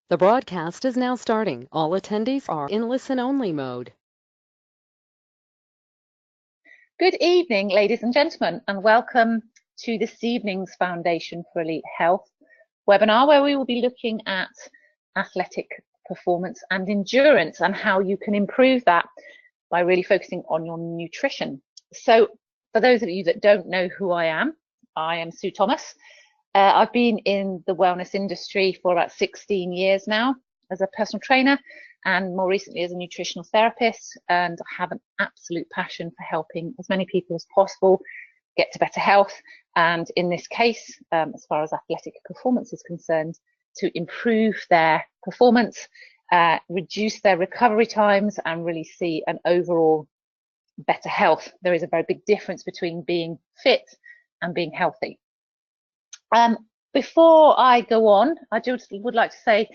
The broadcast is now starting. All attendees are in listen-only mode. Good evening, ladies and gentlemen, and welcome to this evening's Foundation for Elite Health webinar, where we will be looking at athletic performance and endurance and how you can improve that by really focusing on your nutrition. So for those of you that don't know who I am Sue Thomas. I've been in the wellness industry for about 16 years now as a personal trainer, and more recently as a nutritional therapist, and I have an absolute passion for helping as many people as possible get to better health, and in this case, as far as athletic performance is concerned, to improve their performance, reduce their recovery times, and really see an overall better health. There is a very big difference between being fit and being healthy. Before I go on, I just would like to say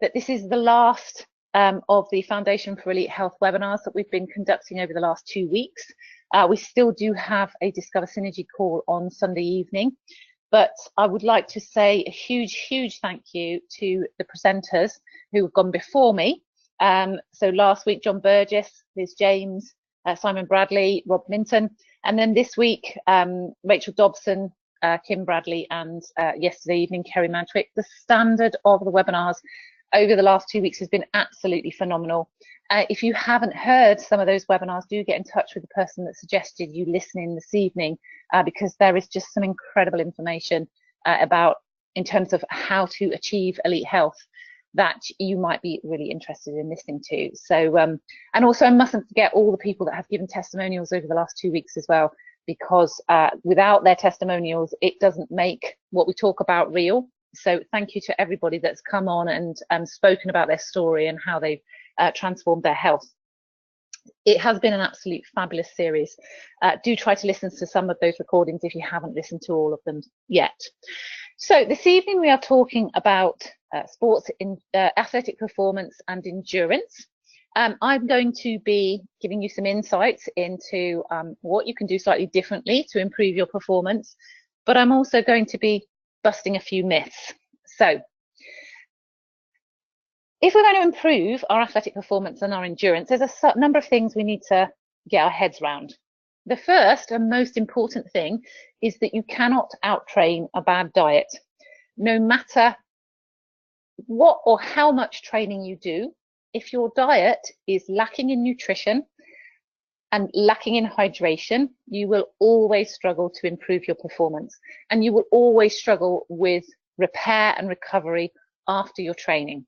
that this is the last of the Foundation for Elite Health webinars that we've been conducting over the last 2 weeks. We still do have a Discover Synergy call on Sunday evening, but I would like to say a huge thank you to the presenters who have gone before me. So last week, John Burgess, Liz James, Simon Bradley, Rob Minton, and then this week, Rachel Dobson, Kim Bradley, and yesterday evening, Kerry Mantwick. The standard of the webinars over the last 2 weeks has been absolutely phenomenal. If you haven't heard some of those webinars, do get in touch with the person that suggested you listen in this evening, because there is just some incredible information about in terms of how to achieve elite health that you might be really interested in listening to. So, and also I mustn't forget all the people that have given testimonials over the last 2 weeks as well, because without their testimonials, it doesn't make what we talk about real. So thank you to everybody that's come on and spoken about their story and how they've transformed their health. It has been an absolute fabulous series. Do try to listen to some of those recordings if you haven't listened to all of them yet. So this evening we are talking about sports in athletic performance and endurance. I'm going to be giving you some insights into what you can do slightly differently to improve your performance, but I'm also going to be busting a few myths. So if we're going to improve our athletic performance and our endurance, there's a number of things we need to get our heads around. The first and most important thing is that you cannot outtrain a bad diet. No matter what or how much training you do, if your diet is lacking in nutrition and lacking in hydration, you will always struggle to improve your performance, and you will always struggle with repair and recovery after your training.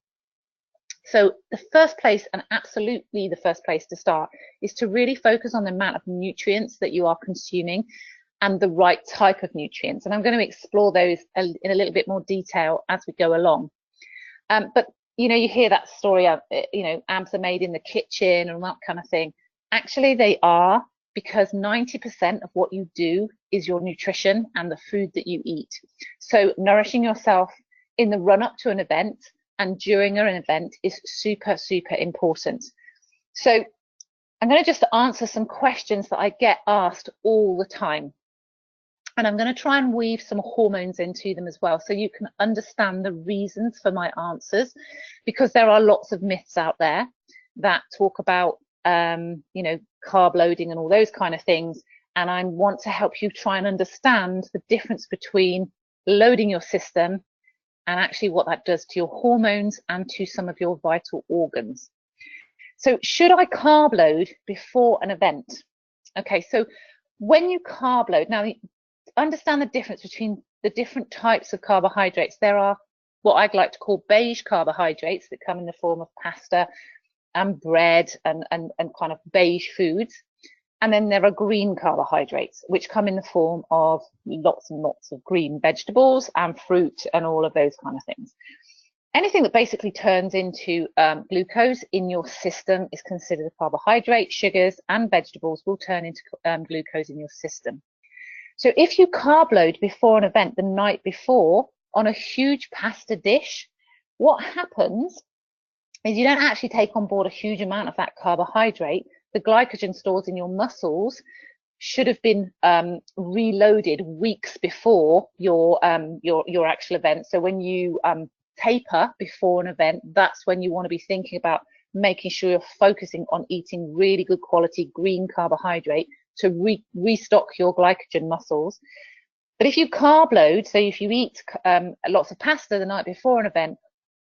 So the first place, and absolutely the first place to start, is to really focus on the amount of nutrients that you are consuming and the right type of nutrients. And I'm going to explore those in a little bit more detail as we go along. But you know, you hear that story of, you know, abs are made in the kitchen and that kind of thing. Actually, they are, because 90% of what you do is your nutrition and the food that you eat. So nourishing yourself in the run up to an event and during an event is super important. So I'm going to just answer some questions that I get asked all the time. And I'm going to try and weave some hormones into them as well, so you can understand the reasons for my answers, because there are lots of myths out there that talk about, you know, carb loading and all those kind of things. And I want to help you try and understand the difference between loading your system and actually what that does to your hormones and to some of your vital organs. So should I carb load before an event? Okay, so when you carb load, now understand the difference between the different types of carbohydrates. There are what I'd like to call beige carbohydrates that come in the form of pasta and bread and kind of beige foods. And then there are green carbohydrates, which come in the form of lots and lots of green vegetables and fruit and all of those kind of things. Anything that basically turns into glucose in your system is considered a carbohydrate. Sugars and vegetables will turn into glucose in your system. So if you carb load before an event the night before on a huge pasta dish, what happens is you don't actually take on board a huge amount of that carbohydrate. The glycogen stores in your muscles should have been reloaded weeks before your actual event. So when you taper before an event, that's when you want to be thinking about making sure you're focusing on eating really good quality green carbohydrate to restock your glycogen muscles. But if you carb load, so if you eat lots of pasta the night before an event,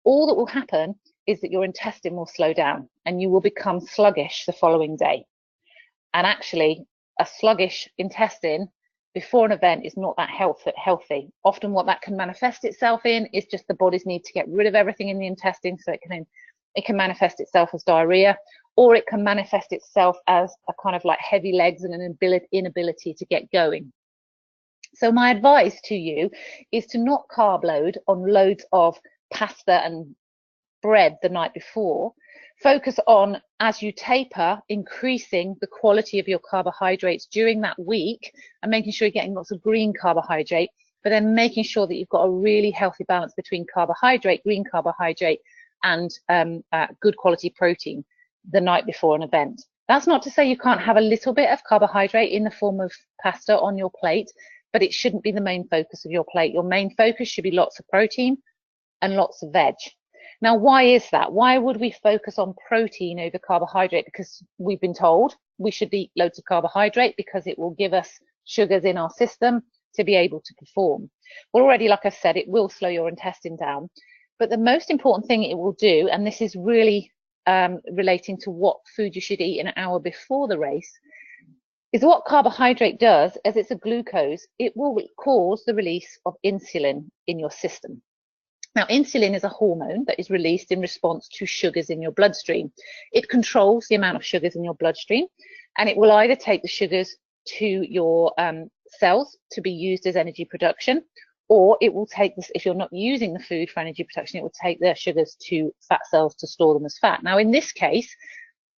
all that will happen is that your intestine will slow down and you will become sluggish the following day. And actually, a sluggish intestine before an event is not that healthy. Often what that can manifest itself in is just the body's need to get rid of everything in the intestine, so it can manifest itself as diarrhea, or it can manifest itself as a kind of like heavy legs and an inability to get going. So my advice to you is to not carb load on loads of pasta and bread the night before. Focus on, as you taper, increasing the quality of your carbohydrates during that week and making sure you're getting lots of green carbohydrate, but then making sure that you've got a really healthy balance between carbohydrate, green carbohydrate, and good quality protein the night before an event. That's not to say you can't have a little bit of carbohydrate in the form of pasta on your plate, but it shouldn't be the main focus of your plate. Your main focus should be lots of protein and lots of veg. Now, why is that? Why would we focus on protein over carbohydrate? Because we've been told we should eat loads of carbohydrate because it will give us sugars in our system to be able to perform. Well, already, like I've said, it will slow your intestine down. But the most important thing it will do, and this is really relating to what food you should eat an hour before the race, is what carbohydrate does, as it's a glucose, it will cause the release of insulin in your system. Now, insulin is a hormone that is released in response to sugars in your bloodstream. It controls the amount of sugars in your bloodstream, and it will either take the sugars to your cells to be used as energy production, or it will take this, if you're not using the food for energy production, it will take the sugars to fat cells to store them as fat. Now, in this case,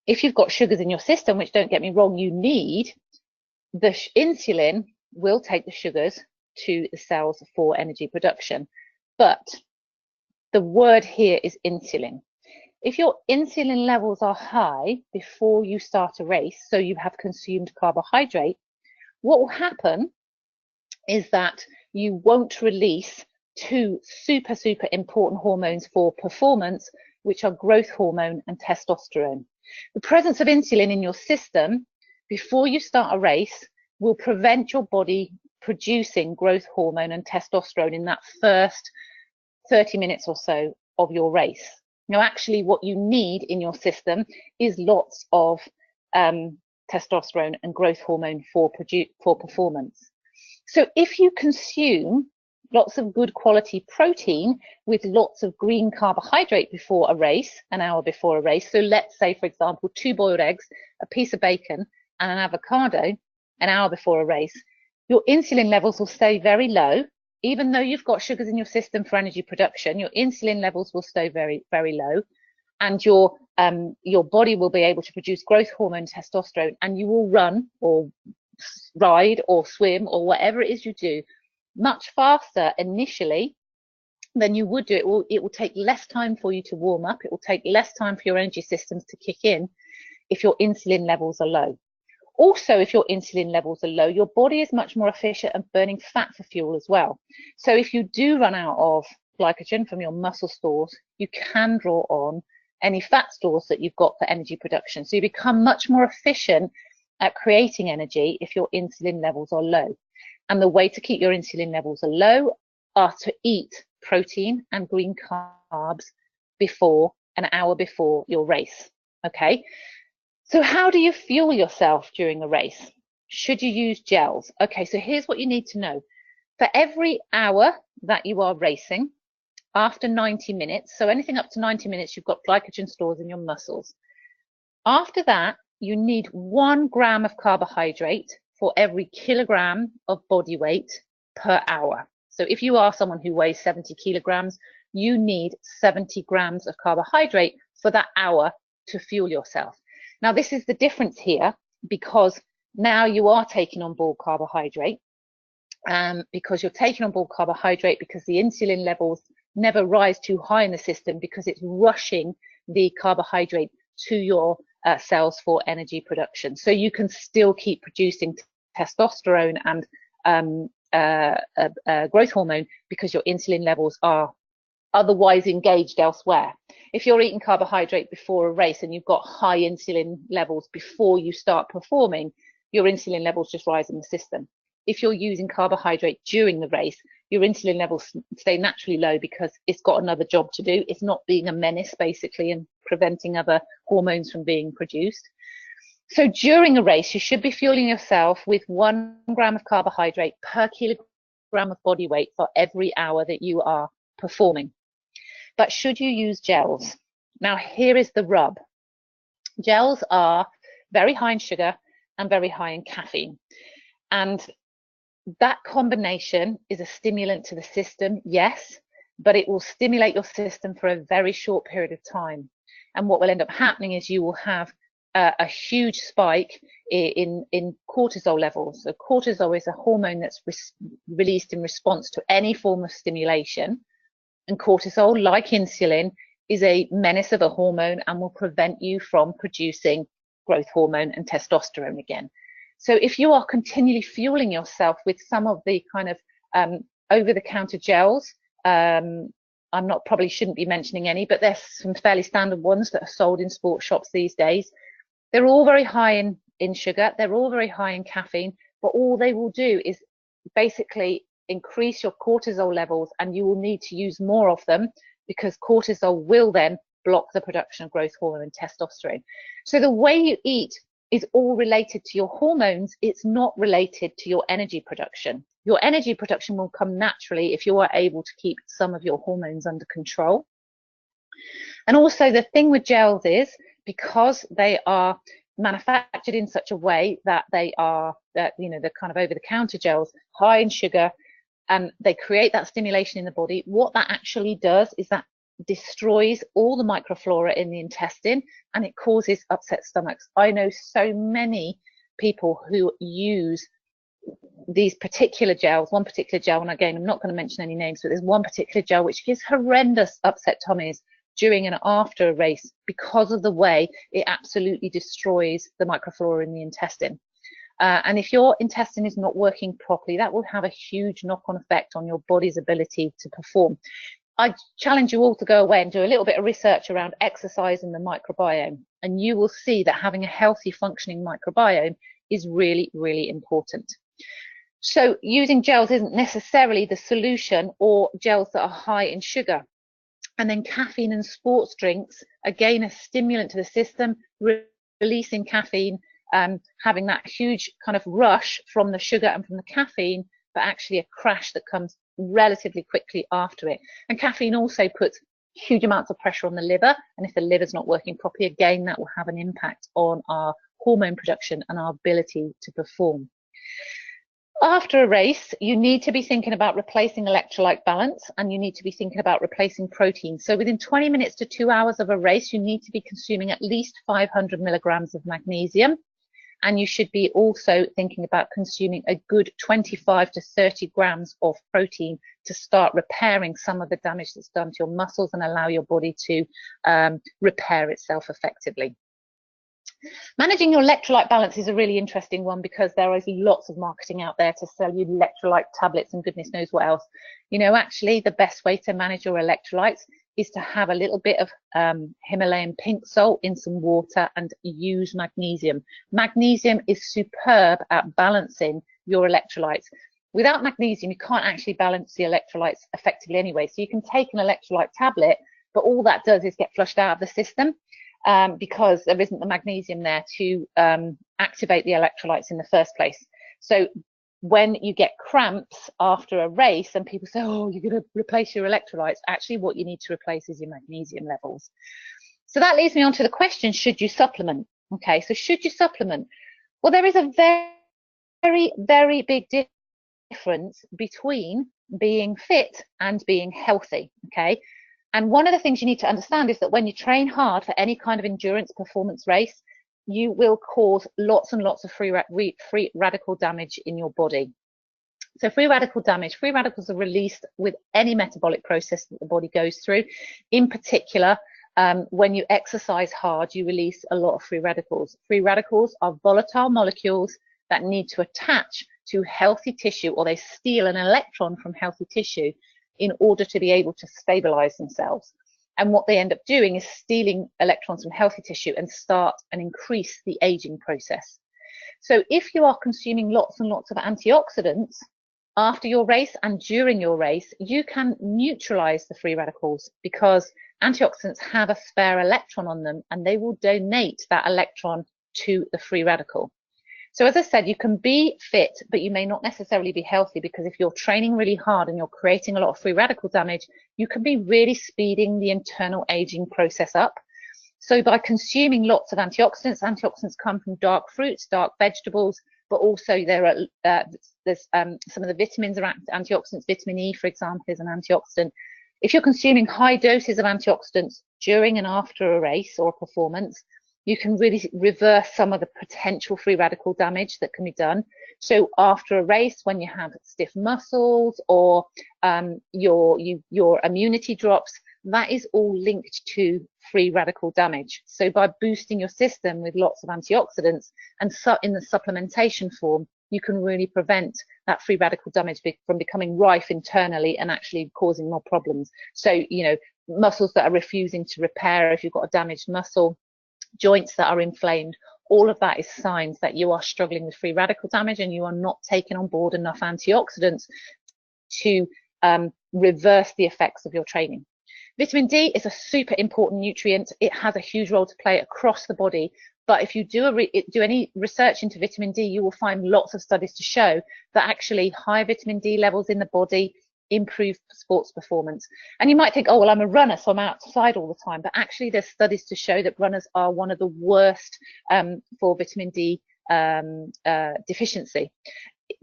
if you've got sugars in your system, which, don't get me wrong, you need, the insulin will take the sugars to the cells for energy production. But the word here is insulin. If your insulin levels are high before you start a race, so you have consumed carbohydrate, what will happen is that you won't release two super important hormones for performance, which are growth hormone and testosterone. The presence of insulin in your system before you start a race will prevent your body producing growth hormone and testosterone in that first 30 minutes or so of your race. Now, actually, what you need in your system is lots of testosterone and growth hormone for performance. So if you consume lots of good quality protein with lots of green carbohydrate before a race, an hour before a race, so let's say, for example, 2 boiled eggs, a piece of bacon, and an avocado an hour before a race, your insulin levels will stay very low. Even though you've got sugars in your system for energy production, your insulin levels will stay very, very low, and your body will be able to produce growth hormone, testosterone, and you will run or ride or swim or whatever it is you do much faster initially than you would do. It will take less time for you to warm up. It will take less time for your energy systems to kick in if your insulin levels are low. Also, if your insulin levels are low, your body is much more efficient at burning fat for fuel as well. So if you do run out of glycogen from your muscle stores, you can draw on any fat stores that you've got for energy production. So you become much more efficient at creating energy if your insulin levels are low. And the way to keep your insulin levels low are to eat protein and green carbs before, an hour before your race. Okay. So how do you fuel yourself during a race? Should you use gels? Okay, so here's what you need to know. For every hour that you are racing, after 90 minutes, so anything up to 90 minutes, you've got glycogen stores in your muscles. After that, you need 1 gram of carbohydrate for every kilogram of body weight per hour. So if you are someone who weighs 70 kilograms, you need 70 grams of carbohydrate for that hour to fuel yourself. Now, this is the difference here, because now you are taking on board carbohydrate, because you're taking on board carbohydrate because the insulin levels never rise too high in the system, because it's rushing the carbohydrate to your cells for energy production. So you can still keep producing testosterone and growth hormone because your insulin levels are otherwise engaged elsewhere. If you're eating carbohydrate before a race and you've got high insulin levels before you start performing, your insulin levels just rise in the system. If you're using carbohydrate during the race, your insulin levels stay naturally low because it's got another job to do. It's not being a menace, basically, and preventing other hormones from being produced. So during a race, you should be fueling yourself with 1 gram of carbohydrate per kilogram of body weight for every hour that you are performing. But should you use gels? Now, here is the rub. Gels are very high in sugar and very high in caffeine. And that combination is a stimulant to the system, yes, but it will stimulate your system for a very short period of time. And what will end up happening is you will have a huge spike in cortisol levels. So cortisol is a hormone that's released in response to any form of stimulation. And cortisol, like insulin, is a menace of a hormone and will prevent you from producing growth hormone and testosterone again. So if you are continually fueling yourself with some of the kind of over-the-counter gels, probably shouldn't be mentioning any, but there's some fairly standard ones that are sold in sports shops these days. They're all very high in sugar. They're all very high in caffeine, but all they will do is basically increase your cortisol levels, and you will need to use more of them because cortisol will then block the production of growth hormone and testosterone. So the way you eat is all related to your hormones. It's not related to your energy production. Your energy production will come naturally if you are able to keep some of your hormones under control. And also the thing with gels is, because they are manufactured in such a way that they are, you know, the kind of over-the-counter gels, high in sugar, and they create that stimulation in the body, what that actually does is that destroys all the microflora in the intestine, and it causes upset stomachs. I know so many people who use these particular gels, one particular gel, and again, I'm not going to mention any names, but there's one particular gel which gives horrendous upset tummies during and after a race because of the way it absolutely destroys the microflora in the intestine. And if your intestine is not working properly, that will have a huge knock-on effect on your body's ability to perform. I challenge you all to go away and do a little bit of research around exercise and the microbiome, and you will see that having a healthy functioning microbiome is really, really important. So using gels isn't necessarily the solution, or gels that are high in sugar. And then caffeine and sports drinks, again, a stimulant to the system, releasing caffeine, having that huge kind of rush from the sugar and from the caffeine, but actually a crash that comes relatively quickly after it. And caffeine also puts huge amounts of pressure on the liver, and if the liver's not working properly, again, that will have an impact on our hormone production and our ability to perform. After a race, you need to be thinking about replacing electrolyte balance, and you need to be thinking about replacing protein. So within 20 minutes to 2 hours of a race, you need to be consuming at least 500 milligrams of magnesium. And you should be also thinking about consuming a good 25 to 30 grams of protein to start repairing some of the damage that's done to your muscles and allow your body to repair itself effectively. Managing your electrolyte balance is a really interesting one because there is lots of marketing out there to sell you electrolyte tablets and goodness knows what else. You know, actually the best way to manage your electrolytes is to have a little bit of Himalayan pink salt in some water and use magnesium. Magnesium is superb at balancing your electrolytes. Without magnesium, you can't actually balance the electrolytes effectively anyway. So you can take an electrolyte tablet, but all that does is get flushed out of the system because there isn't the magnesium there to activate the electrolytes in the first place. So when you get cramps after a race and people say, oh, you're going to replace your electrolytes, actually what you need to replace is your magnesium levels. So that leads me on to the question, should you supplement? Okay, so should you supplement? Well, there is a very, very big difference between being fit and being healthy, okay? And one of the things you need to understand is that when you train hard for any kind of endurance performance race, you will cause lots and lots of free radical damage in your body. So free radicals are released with any metabolic process that the body goes through. In particular, when you exercise hard, you release a lot of free radicals. Free radicals are volatile molecules that need to attach to healthy tissue, or they steal an electron from healthy tissue in order to be able to stabilize themselves. And what they end up doing is stealing electrons from healthy tissue and start and increase the aging process. So if you are consuming lots and lots of antioxidants after your race and during your race, you can neutralize the free radicals, because antioxidants have a spare electron on them and they will donate that electron to the free radical. So as I said, you can be fit, but you may not necessarily be healthy, because if you're training really hard and you're creating a lot of free radical damage, you can be really speeding the internal aging process up. So by consuming lots of antioxidants, antioxidants come from dark fruits, dark vegetables, but also there's some of the vitamins are antioxidants. Vitamin E, for example, is an antioxidant. If you're consuming high doses of antioxidants during and after a race or a performance, you can really reverse some of the potential free radical damage that can be done. So after a race, when you have stiff muscles or your immunity drops, that is all linked to free radical damage. So by boosting your system with lots of antioxidants and in the supplementation form, you can really prevent that free radical damage from becoming rife internally and actually causing more problems. So, you know, muscles that are refusing to repair if you've got a damaged muscle, joints that are inflamed, all of that is signs that you are struggling with free radical damage and you are not taking on board enough antioxidants to reverse the effects of your training. Vitamin D is a super important nutrient. It has a huge role to play across the body. But if you do any research into vitamin D, you will find lots of studies to show that actually high vitamin D levels in the body improve sports performance. And you might think, oh, well, I'm a runner, so I'm outside all the time. But actually, there's studies to show that runners are one of the worst for vitamin D deficiency.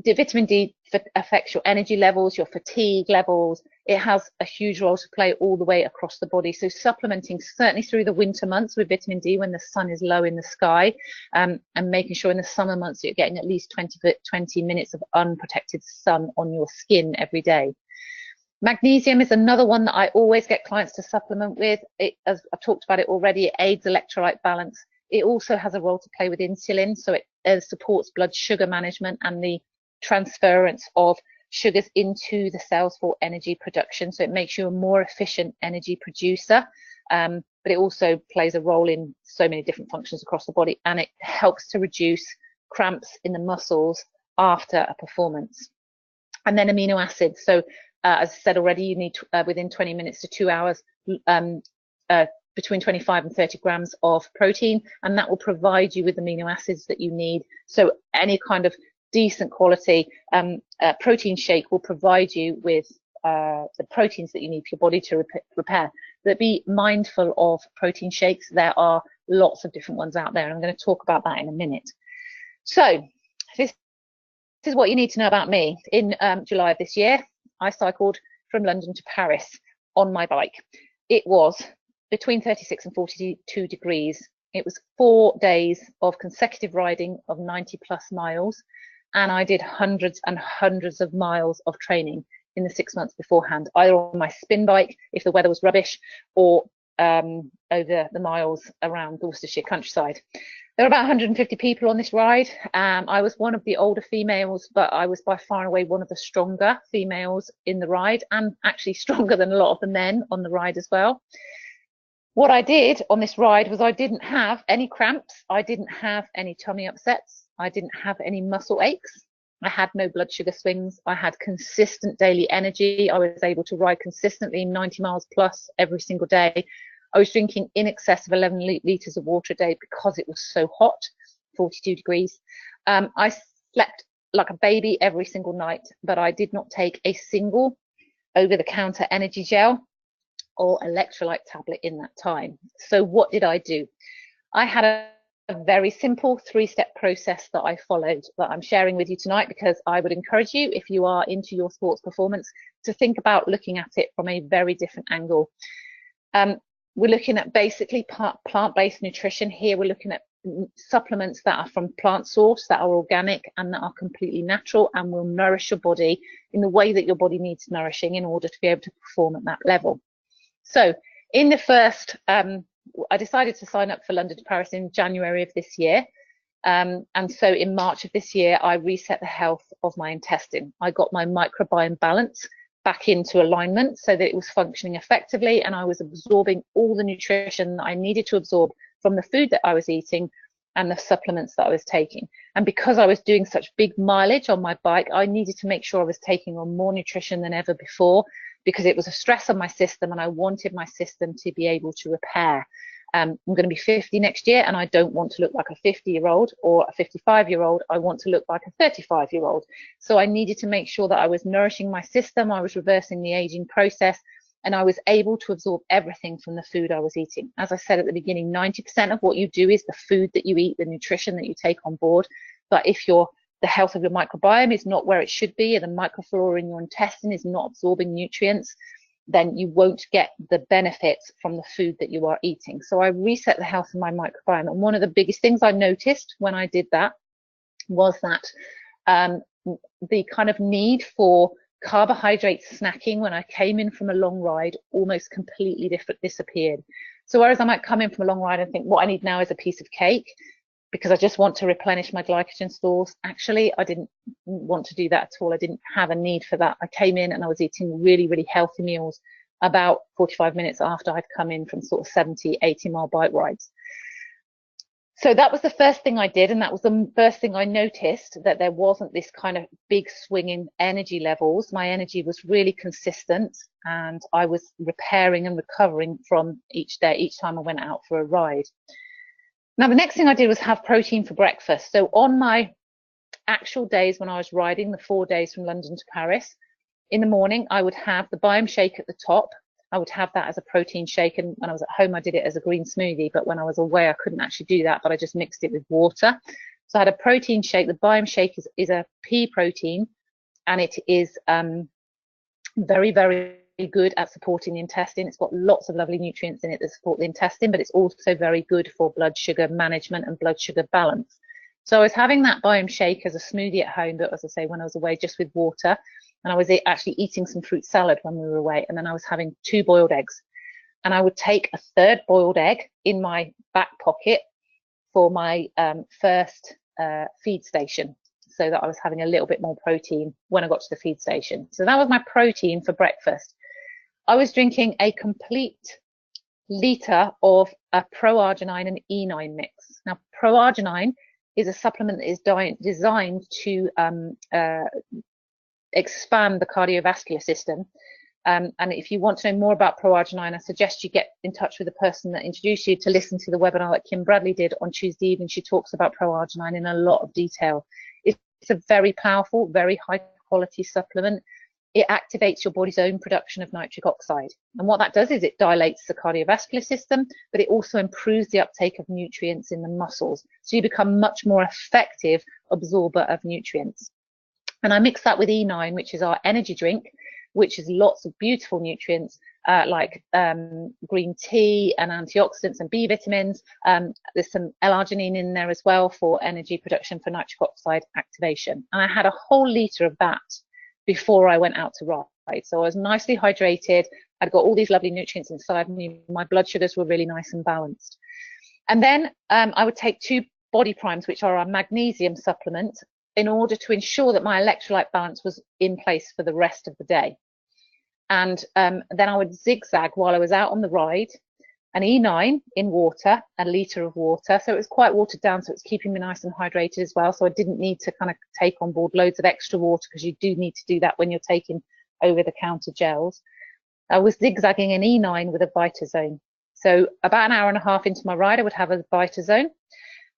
The vitamin D affects your energy levels, your fatigue levels. It has a huge role to play all the way across the body. So supplementing certainly through the winter months with vitamin D when the sun is low in the sky, and making sure in the summer months you're getting at least 20 minutes of unprotected sun on your skin every day. Magnesium is another one that I always get clients to supplement with. As I've talked about it already, it aids electrolyte balance. It also has a role to play with insulin, so it supports blood sugar management and the transference of sugars into the cells for energy production. So it makes you a more efficient energy producer, but it also plays a role in so many different functions across the body, and it helps to reduce cramps in the muscles after a performance. And then amino acids. So as I said already, you need within 20 minutes to 2 hours between 25 and 30 grams of protein, and that will provide you with amino acids that you need. So any kind of decent quality protein shake will provide you with the proteins that you need for your body to repair. But be mindful of protein shakes. There are lots of different ones out there, and I'm going to talk about that in a minute. So this is what you need to know about me. In July of this year, I cycled from London to Paris on my bike. It was between 36 and 42 degrees. It was 4 days of consecutive riding of 90 plus miles. And I did hundreds and hundreds of miles of training in the 6 months beforehand, either on my spin bike if the weather was rubbish, or over the miles around the Worcestershire countryside. There were about 150 people on this ride. I was one of the older females, but I was by far and away one of the stronger females in the ride, and actually stronger than a lot of the men on the ride as well. What I did on this ride was I didn't have any cramps. I didn't have any tummy upsets. I didn't have any muscle aches. I had no blood sugar swings. I had consistent daily energy. I was able to ride consistently 90 miles plus every single day. I was drinking in excess of 11 litres of water a day because it was so hot, 42 degrees. I slept like a baby every single night, but I did not take a single over-the-counter energy gel or electrolyte tablet in that time. So what did I do? I had a very simple 3-step process that I followed that I'm sharing with you tonight, because I would encourage you, if you are into your sports performance, to think about looking at it from a very different angle. We're looking at basically plant-based nutrition here. We're looking at supplements that are from plant source, that are organic and that are completely natural and will nourish your body in the way that your body needs nourishing in order to be able to perform at that level. So in the first, I decided to sign up for London to Paris in January of this year. And so in March of this year, I reset the health of my intestine. I got my microbiome balance back into alignment so that it was functioning effectively, and I was absorbing all the nutrition that I needed to absorb from the food that I was eating and the supplements that I was taking. And because I was doing such big mileage on my bike, I needed to make sure I was taking on more nutrition than ever before, because it was a stress on my system and I wanted my system to be able to repair. I'm going to be 50 next year, and I don't want to look like a 50-year-old or a 55-year-old. I want to look like a 35-year-old. So I needed to make sure that I was nourishing my system, I was reversing the aging process, and I was able to absorb everything from the food I was eating. As I said at the beginning, 90% of what you do is the food that you eat, the nutrition that you take on board. But if the health of your microbiome is not where it should be, and the microflora in your intestine is not absorbing nutrients, then you won't get the benefits from the food that you are eating. So I reset the health of my microbiome. And one of the biggest things I noticed when I did that was that the kind of need for carbohydrate snacking when I came in from a long ride almost completely disappeared. So whereas I might come in from a long ride and think what I need now is a piece of cake because I just want to replenish my glycogen stores, actually I didn't want to do that at all. I didn't have a need for that. I came in and I was eating really, really healthy meals about 45 minutes after I'd come in from sort of 70, 80-mile bike rides. So that was the first thing I did, and that was the first thing I noticed, that there wasn't this kind of big swing in energy levels. My energy was really consistent, and I was repairing and recovering from each day, each time I went out for a ride. Now, the next thing I did was have protein for breakfast. So on my actual days when I was riding, the 4 days from London to Paris, in the morning, I would have the Biome shake at the top. I would have that as a protein shake, and when I was at home, I did it as a green smoothie, but when I was away, I couldn't actually do that, but I just mixed it with water. So I had a protein shake. The Biome shake is a pea protein, and it is very, very good at supporting the intestine. It's got lots of lovely nutrients in it that support the intestine, but it's also very good for blood sugar management and blood sugar balance. So I was having that Biome shake as a smoothie at home, but as I say, when I was away, just with water. And I was actually eating some fruit salad when we were away. And then I was having 2 boiled eggs. And I would take a 3rd boiled egg in my back pocket for my first feed station, so that I was having a little bit more protein when I got to the feed station. So that was my protein for breakfast. I was drinking a complete litre of a Pro-Arginine and E9 mix. Now, Pro-Arginine is a supplement that is designed to expand the cardiovascular system. And if you want to know more about Pro-Arginine, I suggest you get in touch with the person that introduced you to listen to the webinar that Kim Bradley did on Tuesday evening. She talks about Pro-Arginine in a lot of detail. It's a very powerful, very high quality supplement. It activates your body's own production of nitric oxide. And what that does is it dilates the cardiovascular system, but it also improves the uptake of nutrients in the muscles. So you become much more effective absorber of nutrients. And I mix that with E9, which is our energy drink, which is lots of beautiful nutrients like green tea and antioxidants and B vitamins. There's some L-arginine in there as well for energy production for nitric oxide activation. And I had a whole litre of that before I went out to ride. So I was nicely hydrated. I'd got all these lovely nutrients inside me. My blood sugars were really nice and balanced. And then I would take 2 body primes, which are our magnesium supplement, in order to ensure that my electrolyte balance was in place for the rest of the day. And then I would zigzag while I was out on the ride, an E9 in water, a litre of water. So it was quite watered down, so it's keeping me nice and hydrated as well. So I didn't need to kind of take on board loads of extra water, because you do need to do that when you're taking over-the-counter gels. I was zigzagging an E9 with a Vitazone. So about an hour and a half into my ride, I would have a Vitazone.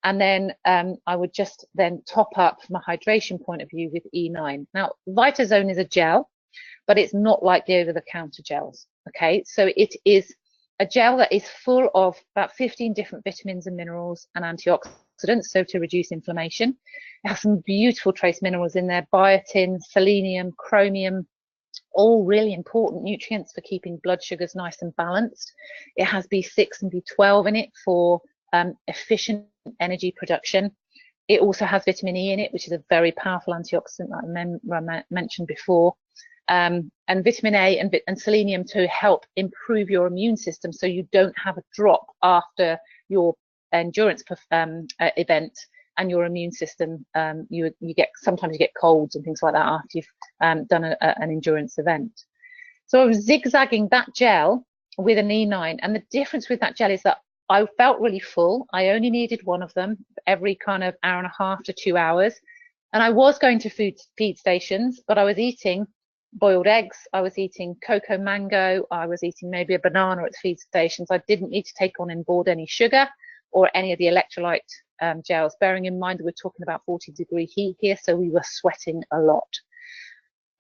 And then I would just then top up from a hydration point of view with E9. Now, Vitazone is a gel, but it's not like the over-the-counter gels, okay? So it is a gel that is full of about 15 different vitamins and minerals and antioxidants, so to reduce inflammation. It has some beautiful trace minerals in there, biotin, selenium, chromium, all really important nutrients for keeping blood sugars nice and balanced. It has B6 and B12 in it for efficient energy production. It also has vitamin E in it, which is a very powerful antioxidant that I mentioned before, and vitamin A and selenium to help improve your immune system, so you don't have a drop after your endurance event, and your immune system, sometimes you get colds and things like that after you've done an endurance event. So I was zigzagging that gel with an E9, and the difference with that gel is that I felt really full. I only needed one of them every kind of hour and a half to 2 hours. And I was going to feed stations, but I was eating boiled eggs, I was eating cocoa mango, I was eating maybe a banana at feed stations. I didn't need to take on board any sugar or any of the electrolyte gels, bearing in mind that we're talking about 40-degree heat here, so we were sweating a lot.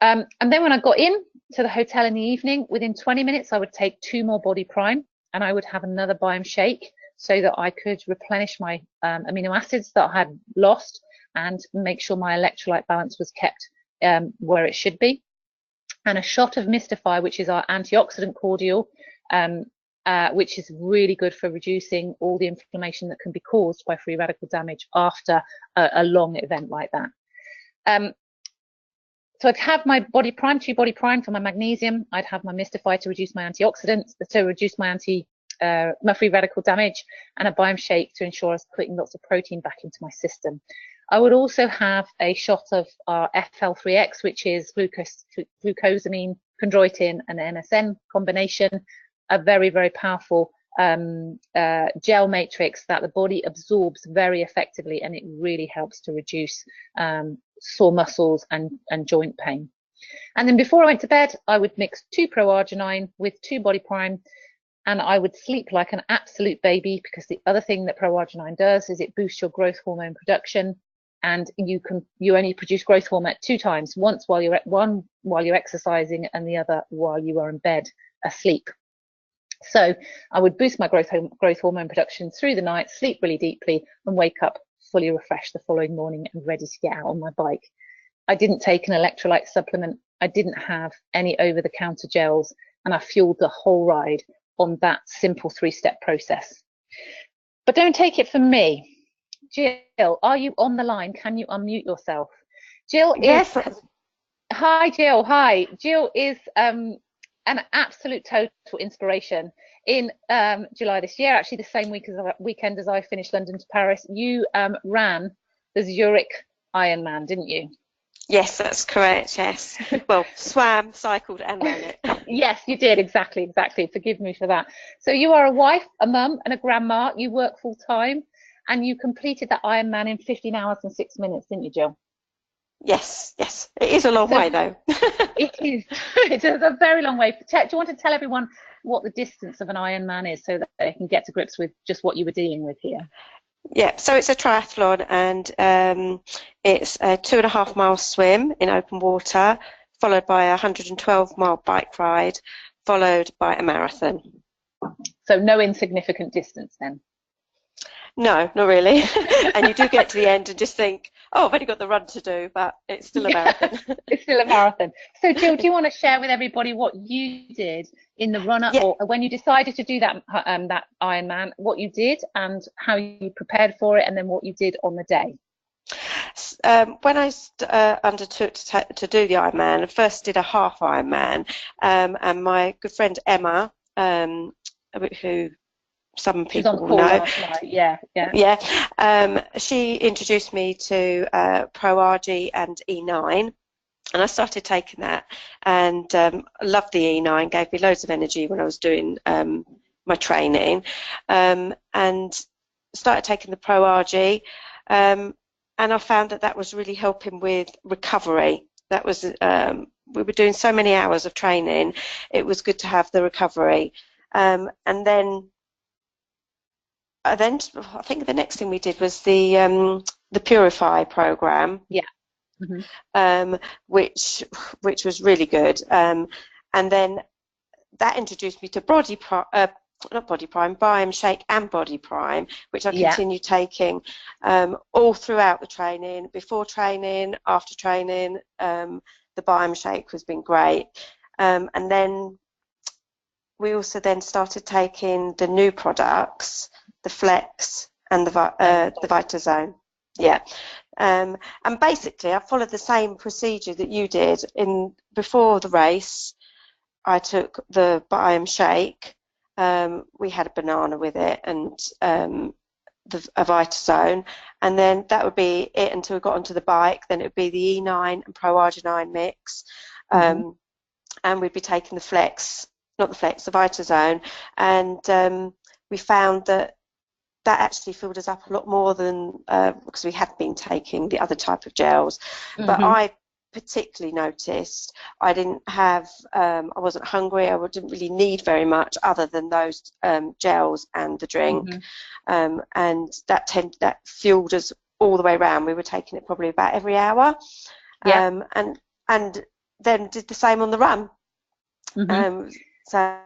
And then when I got in to the hotel in the evening, within 20 minutes, I would take 2 more Body Prime, and I would have another Biome shake so that I could replenish my amino acids that I had lost and make sure my electrolyte balance was kept where it should be. And a shot of Mystify, which is our antioxidant cordial, which is really good for reducing all the inflammation that can be caused by free radical damage after a long event like that. So I'd have my Body Prime, 2 Body Prime for my magnesium. I'd have my Mystify to reduce my antioxidants, to reduce my my free radical damage, and a Biome shake to ensure I was putting lots of protein back into my system. I would also have a shot of our FL3X, which is glucosamine, chondroitin, and MSM combination, a very, very powerful gel matrix that the body absorbs very effectively, and it really helps to reduce sore muscles and joint pain. And then before I went to bed, I would mix 2 Pro-Arginine with 2 Body Prime, and I would sleep like an absolute baby, because the other thing that Pro-Arginine does is it boosts your growth hormone production, and you only produce growth hormone 2 times, once while you're exercising and the other while you are in bed asleep. So I would boost my growth hormone production through the night, sleep really deeply, and wake up fully refreshed the following morning and ready to get out on my bike. I didn't take an electrolyte supplement. I didn't have any over-the-counter gels, and I fueled the whole ride on that simple 3-step process. But don't take it from me. Jill, are you on the line? Can you unmute yourself? Jill is... Yes. Hi, Jill. Hi. Jill is an absolute total inspiration. In July this year, actually the same weekend as I finished London to Paris, you ran the Zurich Ironman, didn't you? Yes, that's correct. Yes. Well, swam, cycled, and ran it. Yes, you did. Exactly. Forgive me for that. So you are a wife, a mum, and a grandma. You work full time, and you completed that Ironman in 15 hours and 6 minutes, didn't you, Jill? Yes. It is a long way, though. It is. It's a very long way. Do you want to tell everyone what the distance of an Ironman is, so that they can get to grips with just what you were dealing with here? Yeah, so it's a triathlon, and it's a 2.5-mile swim in open water, followed by a 112-mile bike ride, followed by a marathon. So no insignificant distance then? No, not really. And you do get to the end and just think, oh, I've only got the run to do, but it's still a marathon. It's still a marathon. So Jill, do you want to share with everybody what you did in the run-up, or when you decided to do that Ironman, what you did and how you prepared for it, and then what you did on the day? When I undertook to do the Ironman, I first did a half Ironman, and my good friend Emma, who some people will know. Yeah. She introduced me to Pro-Argi and E9, and I started taking that, and I loved the E9. Gave me loads of energy when I was doing my training, and started taking the Pro-Argi, and I found that was really helping with recovery. That was we were doing so many hours of training. It was good to have the recovery, and then. I think the next thing we did was the Purify program. Yeah. Mm-hmm. Which was really good. And then that introduced me to Biome Shake and Body Prime, which I continue taking all throughout the training, before training, after training. The Biome Shake has been great. And then we also then started taking the new products, the Flex and the Vitazone. Yeah. And basically I followed the same procedure that you did. Before the race, I took the Biome Shake. We had a banana with it, and a Vitazone, and then that would be it until we got onto the bike. Then it would be the E9 and Pro-Arginine mix. and we'd be taking the Flex, not the Flex, the Vitazone, and we found that actually filled us up a lot more than because we had been taking the other type of gels. But I particularly noticed I didn't have, I wasn't hungry, I didn't really need very much other than those gels and the drink, and that fueled us all the way around. We were taking it probably about every hour, and then did the same on the run. So.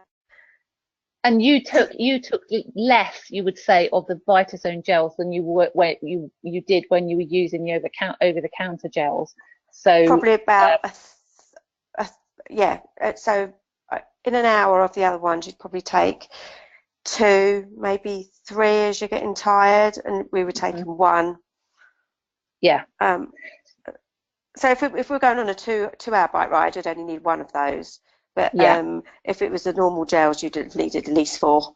And you took less, you would say, of the Vitazone gels than you did when you were using the over the counter gels. So probably about so in an hour of the other ones, you'd probably take 2, maybe 3 as you're getting tired, and we were taking 1. Yeah. So if we're going on a 2-hour bike ride, you'd only need 1 of those. But if it was the normal gels, you'd have needed at least 4.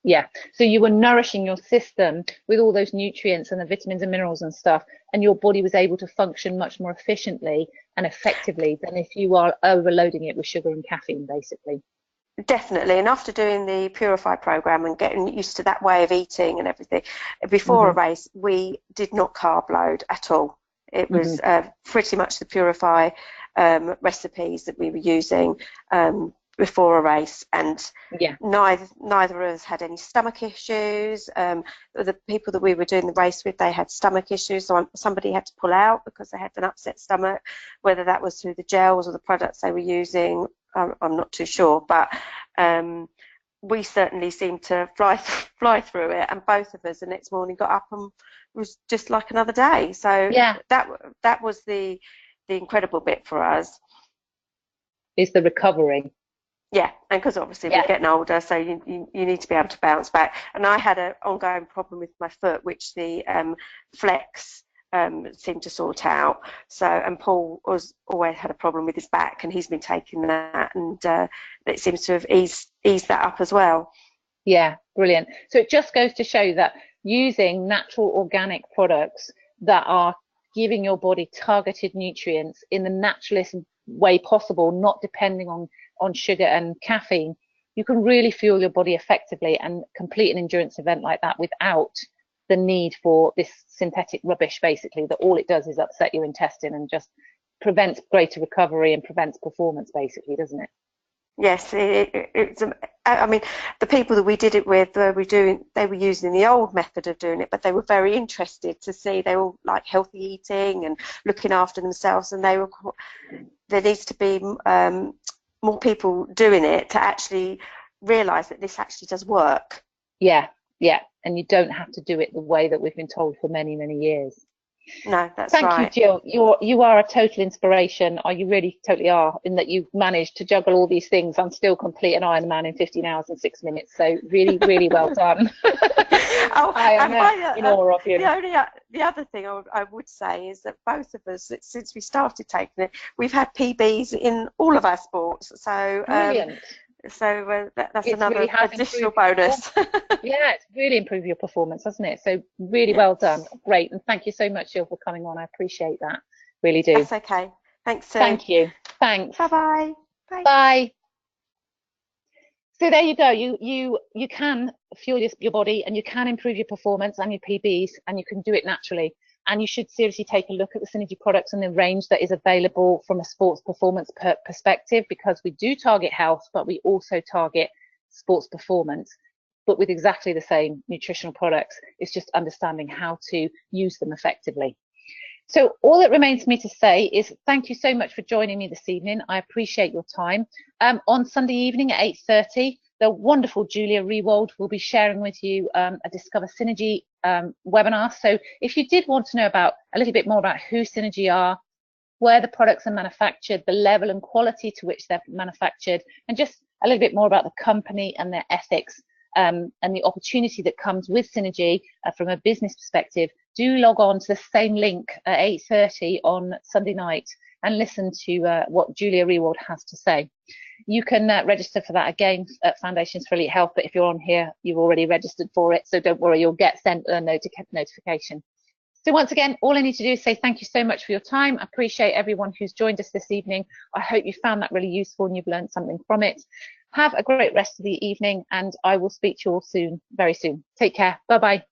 Yeah, so you were nourishing your system with all those nutrients and the vitamins and minerals and stuff, and your body was able to function much more efficiently and effectively than if you are overloading it with sugar and caffeine, basically. Definitely, and after doing the Purify program and getting used to that way of eating and everything, before a race, we did not carb load at all. It was pretty much the Purify recipes that we were using before a race, and neither of us had any stomach issues. The people that we were doing the race with, they had stomach issues, so somebody had to pull out because they had an upset stomach, whether that was through the gels or the products they were using. I'm not too sure, but we certainly seemed to fly through it, and both of us the next morning got up and it was just like another day. So that was the incredible bit for us, is the recovery. Yeah, and because obviously we're getting older, so you need to be able to bounce back. And I had an ongoing problem with my foot, which the Flex seemed to sort out. So, and Paul always had a problem with his back, and he's been taking that, and it seems to have eased that up as well. Yeah, brilliant. So it just goes to show that using natural organic products that are giving your body targeted nutrients in the naturalist way possible, not depending on sugar and caffeine, you can really fuel your body effectively and complete an endurance event like that without the need for this synthetic rubbish, basically, that all it does is upset your intestine and just prevents greater recovery and prevents performance, basically, doesn't it? Yes, it's. I mean, the people that we did it with, they were using the old method of doing it, but they were very interested to see. They all like healthy eating and looking after themselves, and there needs to be more people doing it to actually realise that this actually does work. Yeah, and you don't have to do it the way that we've been told for many, many years. No, that's right. Thank you, Jill. You are a total inspiration. You really totally are, in that you've managed to juggle all these things and still complete an Ironman in 15 hours and 6 minutes. So really, really well done. I am in awe of you. The other thing I would say is that both of us, since we started taking it, we've had PBs in all of our sports. So brilliant. That's another additional bonus. Yeah, it's really improved your performance, hasn't it? So really well done. Great. And thank you so much, Jill, for coming on. I appreciate that. Really do. That's okay. Thanks, Sue. Thank you. Thanks. Bye-bye. Bye. Bye. So there you go. You can fuel your body, and you can improve your performance and your PBs, and you can do it naturally. And you should seriously take a look at the Synergy products and the range that is available from a sports performance perspective, because we do target health, but we also target sports performance, but with exactly the same nutritional products. It's just understanding how to use them effectively. So all that remains for me to say is thank you so much for joining me this evening. I appreciate your time. On Sunday evening at 8:30, the wonderful Julia Rewald will be sharing with you a Discover Synergy webinar. So if you did want to know a little bit more about who Synergy are, where the products are manufactured, the level and quality to which they're manufactured, and just a little bit more about the company and their ethics, and the opportunity that comes with Synergy from a business perspective, do log on to the same link at 8:30 on Sunday night and listen to what Julia Rewald has to say. You can register for that again at Foundations for Elite Health, but if you're on here, you've already registered for it, so don't worry, you'll get sent a notification. So once again, all I need to do is say thank you so much for your time. I appreciate everyone who's joined us this evening. I hope you found that really useful and you've learned something from it. Have a great rest of the evening, and I will speak to you all soon, very soon. Take care. Bye-bye.